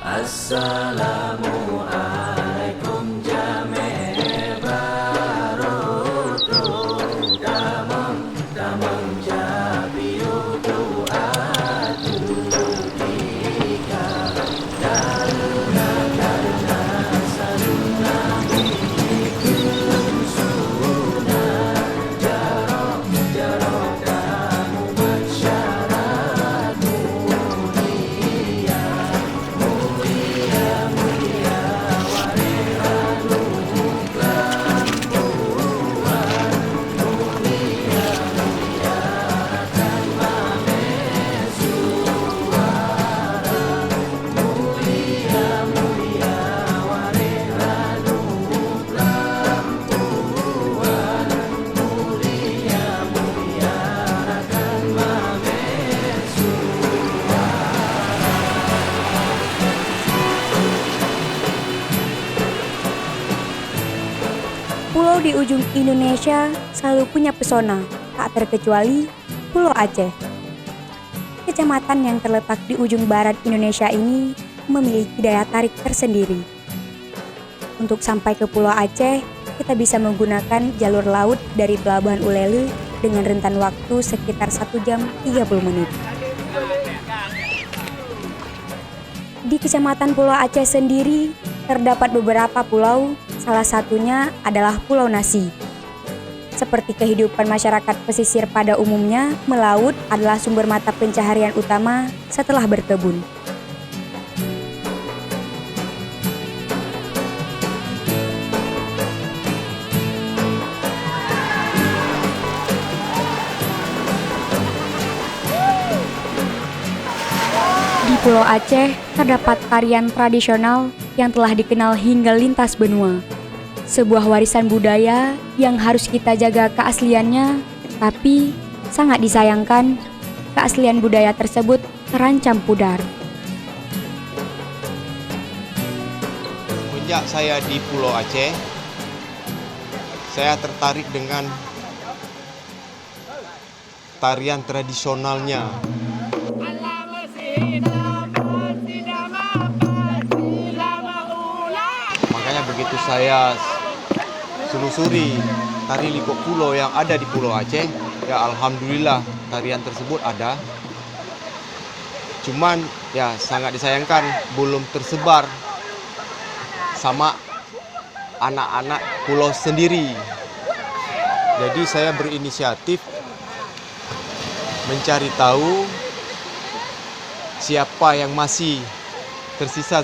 Assalamualaikum jame baroto damang jabiu atu tika karena saluna bikin sunah jarok kamu masyarakat mulia Pulau di ujung Indonesia selalu punya pesona, tak terkecuali Pulau Aceh. Kecamatan yang terletak di ujung barat Indonesia ini memiliki daya tarik tersendiri. Untuk sampai ke Pulau Aceh, kita bisa menggunakan jalur laut dari Pelabuhan Ulele dengan rentan waktu sekitar 1 jam 30 menit. Di Kecamatan Pulau Aceh sendiri, terdapat beberapa pulau, salah satunya adalah Pulau Nasi. Seperti kehidupan masyarakat pesisir pada umumnya, melaut adalah sumber mata pencaharian utama setelah berkebun. Di Pulau Aceh terdapat tarian tradisional yang telah dikenal hingga lintas benua. Sebuah warisan budaya yang harus kita jaga keasliannya, tapi sangat disayangkan keaslian budaya tersebut terancam pudar. Sejak saya di Pulau Aceh, saya tertarik dengan tarian tradisionalnya. Makanya begitu saya selusuri tari Liko Pulo yang ada di Pulau Aceh, ya alhamdulillah tarian tersebut ada. Cuman ya sangat disayangkan belum tersebar sama anak-anak pulau sendiri. Jadi saya berinisiatif mencari tahu siapa yang masih tersisa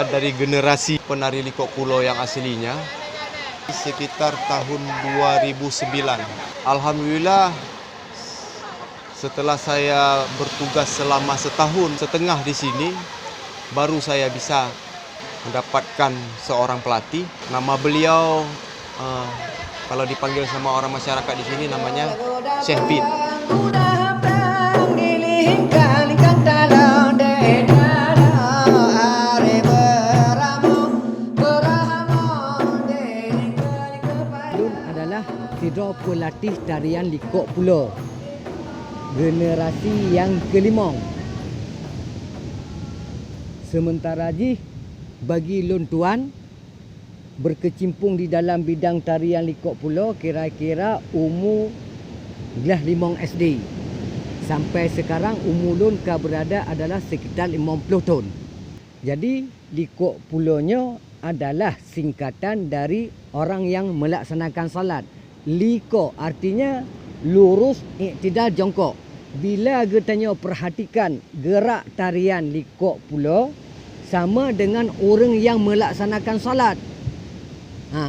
dari generasi penari Liko Pulo yang aslinya. Sekitar tahun 2009. Alhamdulillah setelah saya bertugas selama 1,5 tahun di sini, baru saya bisa mendapatkan seorang pelatih. Nama beliau kalau dipanggil sama orang masyarakat di sini namanya Syekh Bin. Sidra pelatih tarian Liko Pulo generasi yang kelima. Sementara bagi lon tuan berkecimpung di dalam bidang tarian Liko Pulo kira-kira umur 5 SD. Sampai sekarang umur lon berada adalah sekitar 50 tahun. Jadi Liko Pulonya adalah singkatan dari orang yang melaksanakan salat. Liko artinya lurus, iktidal, jongkok. Bila kita perhatikan gerak tarian Liko Pulo sama dengan orang yang melaksanakan salat.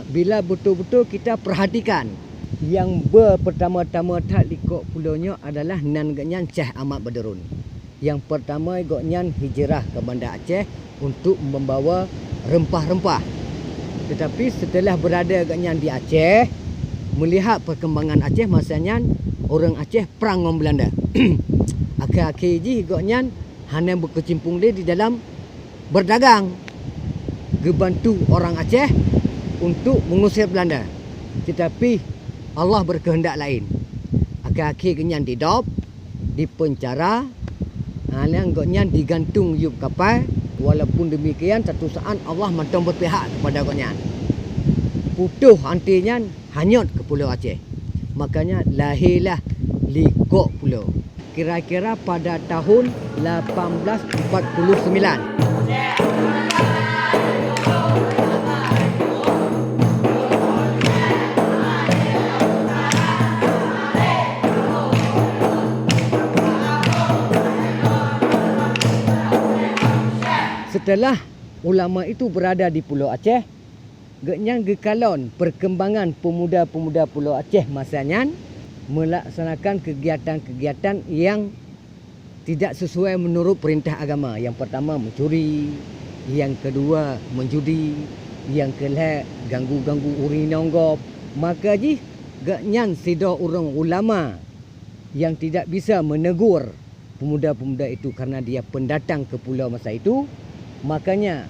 Bila betul-betul kita perhatikan, yang pertama-tama tak Liko Pulonya adalah Nan Ganyan Syekh Ahmad Badrun. Yang pertama Ganyan hijrah ke Banda Aceh untuk membawa rempah-rempah. Tetapi setelah berada Ganyan di Aceh, melihat perkembangan Aceh, masanya orang Aceh perang dengan Belanda. Akhir-akhir ini Ganyan hanya berkecimpung di dalam berdagang, gebantu orang Aceh untuk mengusir Belanda. Tetapi Allah berkehendak lain. Akhir-akhir Ganyan didop, dipenjara, Ganyan digantung yup kapal Walaupun demikian, satu saat Allah mentong berpihak kepada Gonyan. Putuh antinya hanyut ke Pulau Aceh. Makanya lahirlah Likok Pulau. Kira-kira pada tahun 1849. Setelah ulama itu berada di Pulau Aceh, genyang gekalon perkembangan pemuda-pemuda Pulau Aceh masanya melaksanakan kegiatan-kegiatan yang tidak sesuai menurut perintah agama. Yang pertama mencuri, yang kedua menjudi, yang kelima ganggu-ganggu uri nonggop. Maka genyang sido orang ulama yang tidak bisa menegur pemuda-pemuda itu karena dia pendatang ke pulau masa itu. Makanya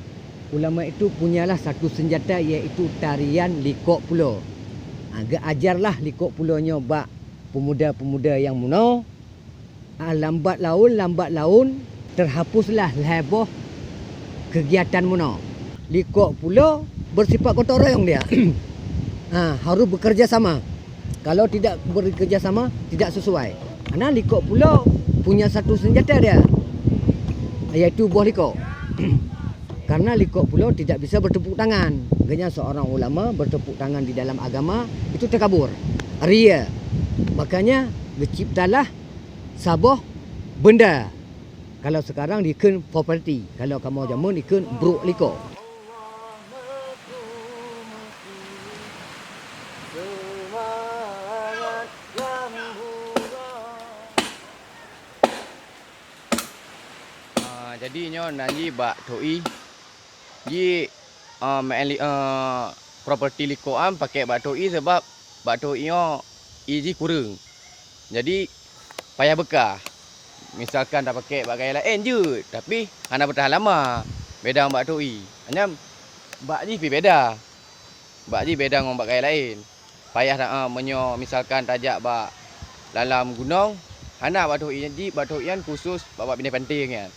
ulama itu punyalah satu senjata, iaitu tarian Likok Pulau. Ajarlah Likok Pulaunya bak pemuda-pemuda yang muno. Lambat laun terhapuslah heboh kegiatan muno. Likok Pulau bersifat gotong royong dia. Harus bekerja sama. Kalau tidak bekerja sama, tidak sesuai. Karena Likok Pulau punya satu senjata dia, iaitu buah likok. Karena Likok Pulau tidak bisa bertepuk tangan. Makanya seorang ulama bertepuk tangan di dalam agama itu terkabur, ria. Makanya diciptalah sabuh benda. Kalau sekarang diken property, kalau kamu zaman diken bruk likok. Jadi nyo nanti bak toi properti Likok am pakai bak toi sebab bak toi nyo iji kurang. Jadi payah bekah. Misalkan dah pakai bak gaya lain je, tapi hana bertahan lama. Beda dengan bak toi. Hanya bak ji beda. Bak ji beda dengan bak gaya lain. Payah dah menyo misalkan tajak bak dalam gunung, hana bak toi. Jadi bak toi kan khusus bak pindah penting kan.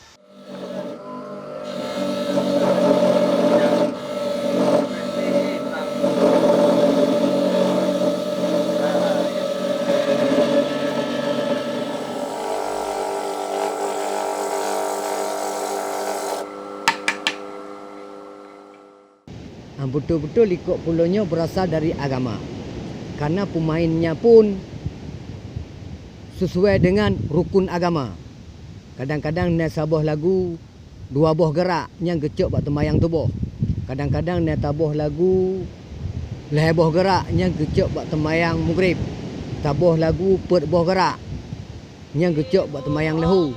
Betul-betul Likok Pulaunya berasal dari agama. Karena pemainnya pun sesuai dengan rukun agama. Kadang-kadang ni sabuh lagu 2 buah gerak yang gecok bak temayang tubuh. Kadang-kadang ni tabuh lagu 5 buah gerak yang gecok bak temayang maghrib. Tabuh lagu 4 buah gerak yang gecok bak temayang lahu.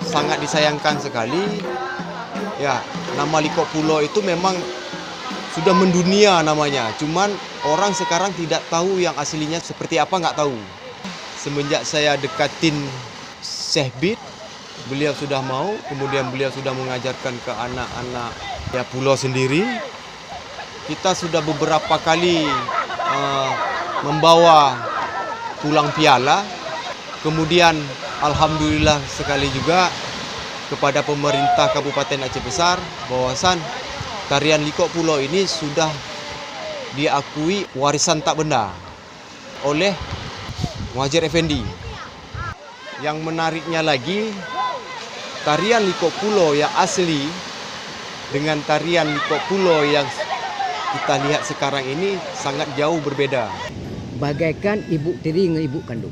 Sangat disayangkan sekali, ya, nama Likok Pulau itu memang sudah mendunia namanya. Cuman orang sekarang tidak tahu yang aslinya seperti apa, nggak tahu. Semenjak saya dekatin Syekh Bid, beliau sudah mau, kemudian beliau sudah mengajarkan ke anak-anak ya pulau sendiri. Kita sudah beberapa kali membawa pulang piala. Kemudian alhamdulillah sekali juga kepada pemerintah Kabupaten Aceh Besar bahwasan tarian Likok Pulau ini sudah diakui warisan tak benda oleh Muhajir Effendi. Yang menariknya lagi, tarian Likok Pulau yang asli dengan tarian Likok Pulau yang kita lihat sekarang ini sangat jauh berbeda. Bagaikan ibu tiri dengan ibu kandung.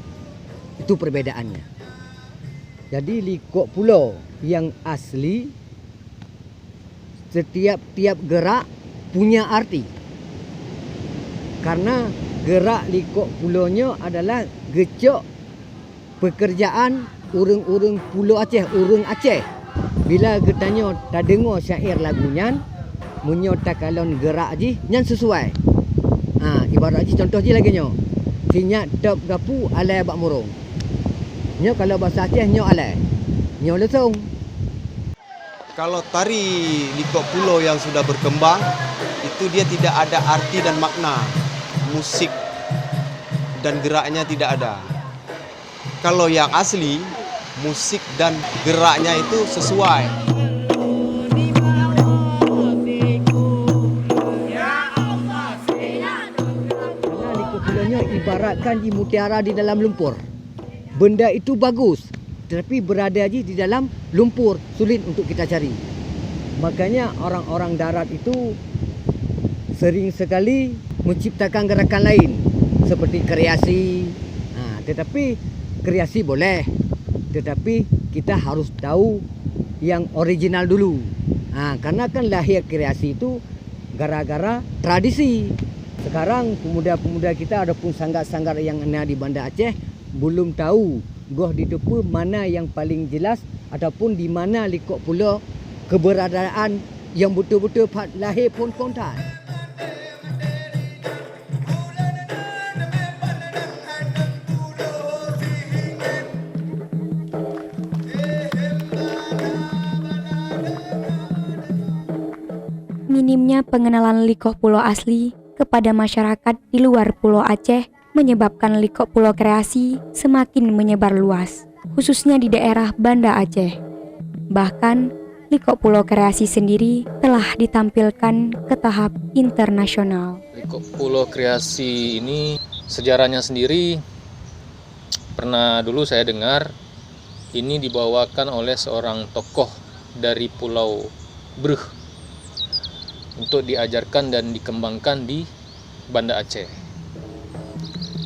Itu perbedaannya. Jadi Likok Pulau yang asli, setiap gerak punya arti. Karena gerak Likok Pulaunya adalah gecok pekerjaan urang-urang Pulau Aceh, urang Aceh. Bila ketanya tak dengar syair lagunya, munyo takalon gerak ji nyan sesuai. Ibarat ji contoh ji lagi nyo. Sinyak dap gapu alai bak murung. Nyo kalau bahasa Aceh nyo alai. Nyo lesung. Kalau tari Likok Pulo yang sudah berkembang, itu dia tidak ada arti dan makna. Musik dan geraknya tidak ada. Kalau yang asli, musik dan geraknya itu sesuai. Karena Likok Pulonyo ibaratkan di mutiara di dalam lumpur. Benda itu bagus, tetapi berada di dalam lumpur, sulit untuk kita cari. Makanya orang-orang darat itu sering sekali menciptakan gerakan lain seperti kreasi. Tetapi kreasi boleh, tetapi kita harus tahu yang original dulu. Karena kan lahir kreasi itu gara-gara tradisi. Sekarang pemuda-pemuda kita ataupun sanggar-sanggar yang ada di Banda Aceh belum tahu goh di tepu mana yang paling jelas ataupun di mana Likok Pulo keberadaan yang betul-betul lahir pun spontan. Minimnya pengenalan Likok Pulo asli kepada masyarakat di luar Pulau Aceh menyebabkan Likok Pulo kreasi semakin menyebar luas, khususnya di daerah Banda Aceh. Bahkan, Likok Pulo kreasi sendiri telah ditampilkan ke tahap internasional. Likok Pulo kreasi ini sejarahnya sendiri pernah dulu saya dengar ini dibawakan oleh seorang tokoh dari Pulau Breuh untuk diajarkan dan dikembangkan di Banda Aceh.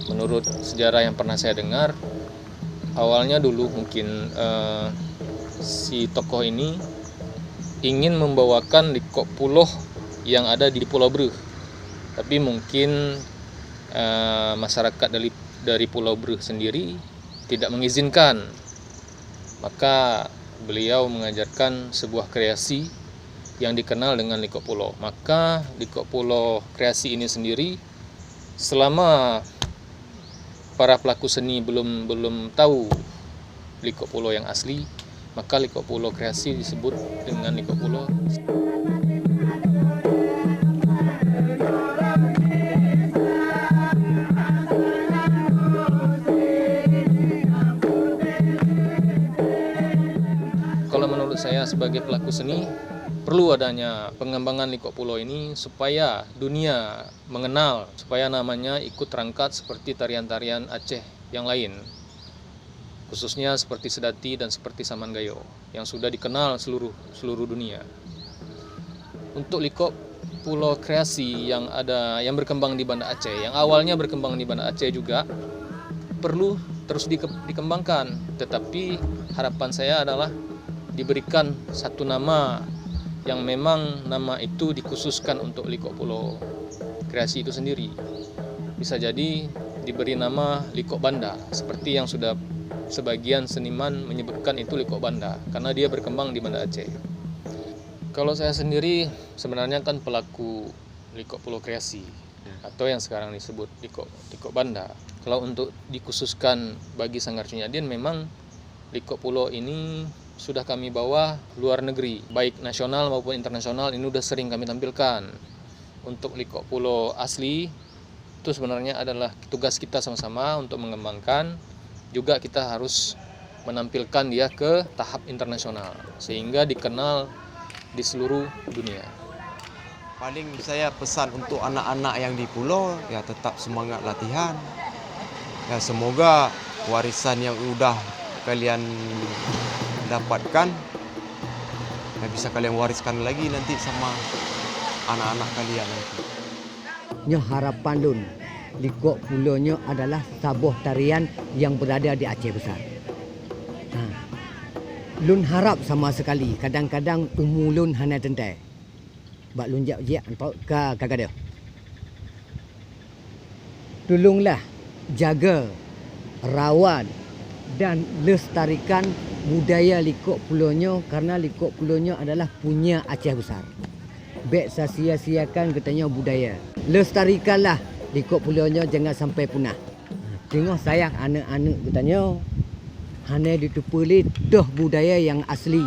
Menurut sejarah yang pernah saya dengar, awalnya dulu mungkin si tokoh ini ingin membawakan Likok Pulo yang ada di Pulau Breuh, tapi mungkin masyarakat dari Pulau Breuh sendiri tidak mengizinkan. Maka beliau mengajarkan sebuah kreasi yang dikenal dengan Likok Pulo. Maka Likok Pulo kreasi ini sendiri, selama para pelaku seni belum tahu Likok Pulo yang asli, maka Likok Pulo kreasi disebut dengan Likok Pulo. Kalau menurut saya sebagai pelaku seni, perlu adanya pengembangan Likok Pulo ini supaya dunia mengenal, supaya namanya ikut terangkat seperti tarian-tarian Aceh yang lain, khususnya seperti Sedati dan seperti Samangayo yang sudah dikenal seluruh dunia. Untuk Likok Pulo kreasi yang berkembang di Banda Aceh, yang awalnya berkembang di Banda Aceh juga perlu terus dikembangkan, tetapi harapan saya adalah diberikan satu nama yang memang nama itu dikhususkan untuk Likok Pulo kreasi itu sendiri. Bisa jadi diberi nama Likok Banda, seperti yang sudah sebagian seniman menyebutkan itu Likok Banda, karena dia berkembang di Banda Aceh. Kalau saya sendiri sebenarnya kan pelaku Likok Pulo kreasi, atau yang sekarang disebut Likok Banda. Kalau untuk dikhususkan bagi Sanggar Cunyadin, memang Likok Pulo ini sudah kami bawa luar negeri, baik nasional maupun internasional. Ini sudah sering kami tampilkan. Untuk Likok Pulo asli itu sebenarnya adalah tugas kita sama-sama untuk mengembangkan. Juga kita harus menampilkan dia ke tahap internasional sehingga dikenal di seluruh dunia. Paling saya pesan untuk anak-anak yang di pulau, ya tetap semangat latihan. Ya semoga warisan yang udah kalian dapatkan bisa kalian wariskan lagi nanti sama anak-anak kalian nanti. Nyo harapan lun Likok Pulonyo adalah sabuh tarian yang berada di Aceh Besar. Lun harap sama sekali, kadang-kadang umur lun hanya tentai. Bak lun jak ke kakak dia. Tolonglah jaga, rawat dan lestarikan budaya Likok Pulonyo, karena Likok Pulonyo adalah punya Aceh Besar. Bek sia-siakan katanya budaya. Lestarikanlah Likop Pulau-nya jangan sampai punah. Tengok sayang anak-anak katanya. Hanya ditupuli dah budaya yang asli.